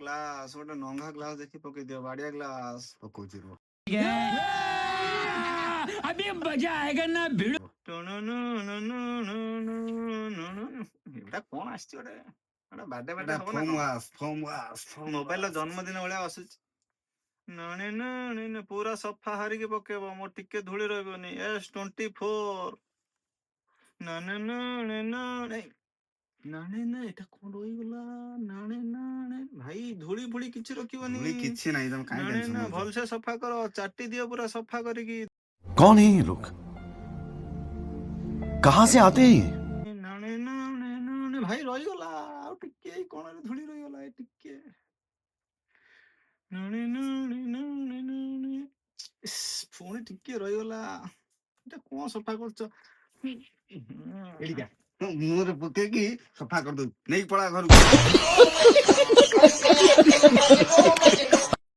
glass ଗୋଟେ ନଙ୍ଗା glass ଦେଖି ପକେଇ ଦିଅ ବାଡିଆ ଗ୍ଲାସ ପକଉଛି ରୁହ अभी मजा आएगा ना भिड़ ଏଇଟା କଣ ଆସିଛି ଗୋଟେ ବାଡେ ବାଡେ ହବ ନା ମୋବାଇଲ ର ଜନ୍ମଦିନ ଭଳିଆ ଆସୁଛି ପୁରା ସଫା ହାରିକି ପକେଇବ ମୋର ଟିକେ ଧୂଳି ରହିବନି S24 ଏଟା କଣ ରହିଗଲା ଭାଇ ଧୂଳି ଫୁଳି କିଛି ରଖିବନି କିଛି ନାହିଁ ତମେ କାଇଁ ଟେନସନ ନଉଛ ଭଲସେ ସଫା କର ଚାଟି ଦିଅ ପୁରା ସଫା କରିକି कौन है ये लोग कहां से आते हैं ये ଭାଇ ରହିଗଲା ଆଉ ଟିକେ ଏଇ କୋଣରେ ଧୂଳି ରହିଗଲା ଏ ଟିକେ ପୁଣି ଟିକେ ରହିଗଲା ଏଟା କଣ ସଫା କରୁଛ ଏଇଟା ମୁହଁରେ ପକେଇକି ସଫା କରିଦଉ ନେଇକି ପଳା ଘରକୁ